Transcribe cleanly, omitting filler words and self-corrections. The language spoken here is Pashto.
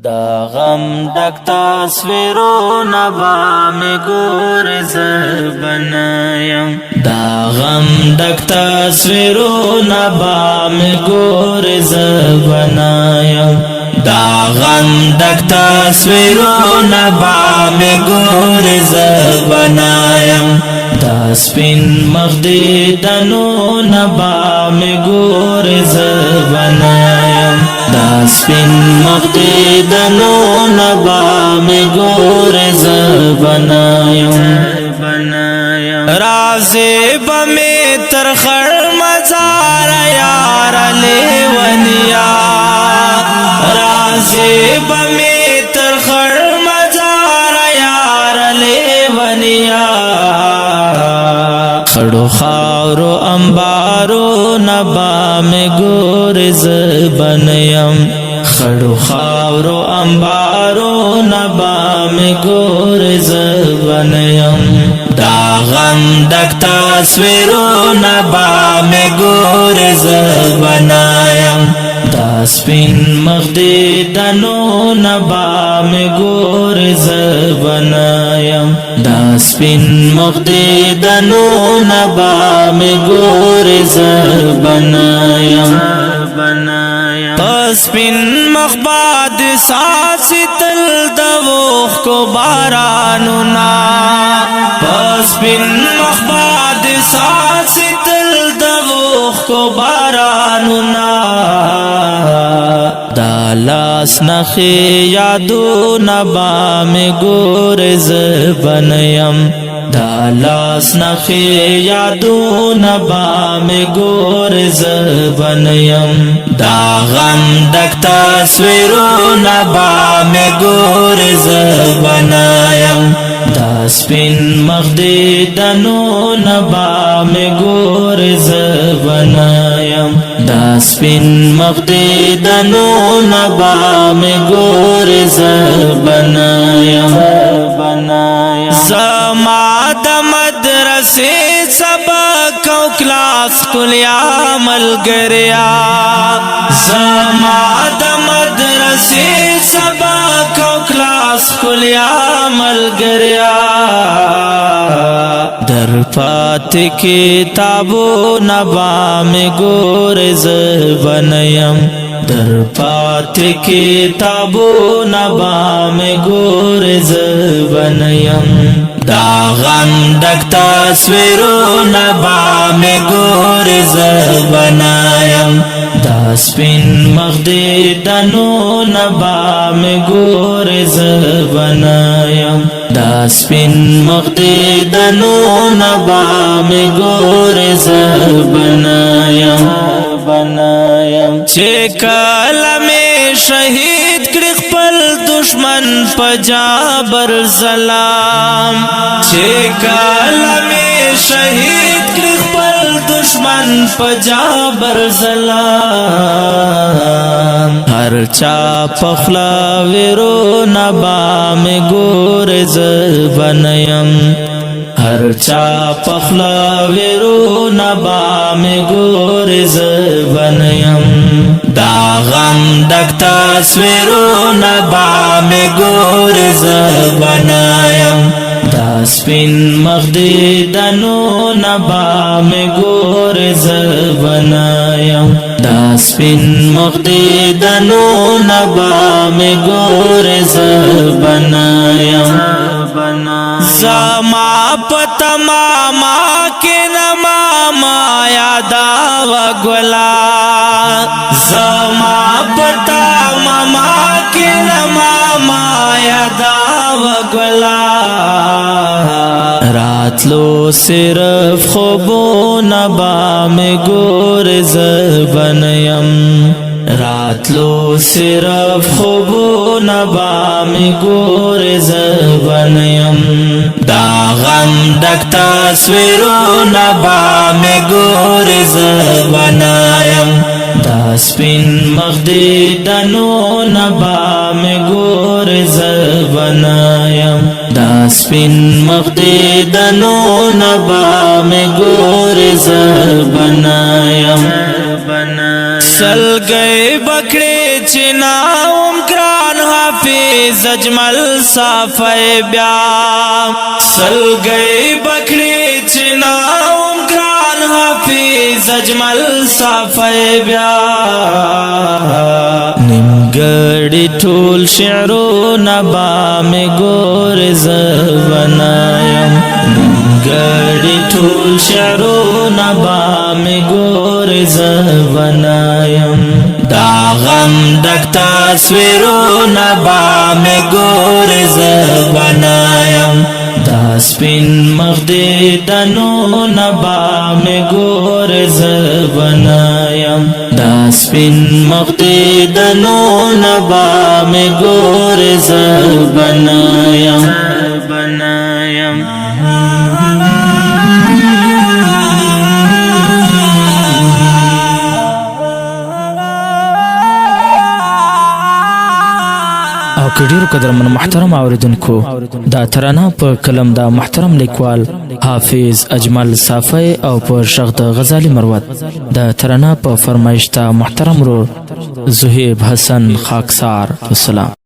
دا غم ډک تصویرونه به مې ګورې زه به نه یم دا غم ډک تصویرونه به مې ګورې زه به نه یم دا غم ډک تصویرونه به مې ګورې زه به نه یم دا سپین مخ دیدنونه به مې ګورې زه به نه یم دا سپین مخ دیدنونه به مې ګورې زه به نه یم رازې به مې تر خړ مزاره یاره لیونیا رازې به مې تر خړ مزاره یاره لیونیا خړو خاورو انبارو نبا مې ګورې زه به نه یم خړو خاورو انبارو نبا مې ګورې زه به نه یم دا غم ډک تصویرونه به مې ګورې زه به نه یم دا سپین مخ دیدنونه به مې ګورې زه به نه یم دا سپین مخ دیدنونه به مې ګورې زه به نه یم په سپین مخ باد ساسي تل د اوښکو بارانونه په سپین مخ باد ساسي تل د اوښکو بارانونه دا لاس نخې یادونه به مې ګورې زه به نه یم دا لاس نخې یادونه به مې ګورې زه به نه یم دا غم ډک تصویرونه به مې ګورې زه به نه یم دا سپین مخ دیدنونه به مې ګورې زه به نه یم دا سپین مخ دیدنونه به مې ګورې زه به نه یم زما د مدرسې سبق او کلاس کلیا ملګریا زما د مدرسې سبق او کلاس کلیا ملګریا در پاتې کتابونه به مې ګورې زه به نه یم در پاتې کتابونه به مې ګورې زه به نه یم دا غم ډک تصویرونه به مې ګورې زه به نه یم دا سپین مخ دیدنونه به مې ګورې زه به نه یم دا سپین مخ دیدنونه به مې ګورې زه به نه یم چې کله مې شهید کړي خپل دشمن په جابر سلام چې کله مې شهید کړي خپل دشمن په جابر سلام هر چا په خوله ویرونه به مې ګورې زه به نه یم هر چا په خوله ویرونه به مې ګورې زه به نه یم دا غم ډک تصویرونه به مې ګورې زه به نه یم دا سپین مخ دیدنونه به مې ګورې زه به نه یم دا سپین مخ دیدنونه به مې ګورې زه به نه یم زما په تماما کې نه ماما یادا وګلا زما په تماما کې نه ماما یادا وګلا راتلو صرف خوبونه به مې ګورې زه به نه یم راتلو صرف خوبونه به مې ګورې زه به نه یم دا غم ډک تصویرونه به مې ګورې زه به نه یم دا سپین مخ دیدنونه به مې ګورې زه به نه یم دا سپین مخ دیدنونه به مې ګورې زه به نه یم سلګي بکړې چې ناوم ګران حافظ اجمل صافی بیا سلگئی بکڑی چناوم گران حافظ اجمل صافی بیا نیمگڑی ټول شعرونه با می ګور زبنایم نیمگڑی ټول شعرونه با می ګور زبنایم دا غم ډک تصویرونه با می ګور زبنایم دا سپین مخ دې دنونه با می ګور زبنایم دا سپین مخ دې دنونه با می ګور زبنایم او کډیر قدرمن محترم اوریدونکو دا ترانه په کلم دا محترم لیکوال حافظ اجمل صافی او په شغ د غزالی مروت دا ترانه په فرمایشت محترم رو زهیب حسن خاکسار. والسلام.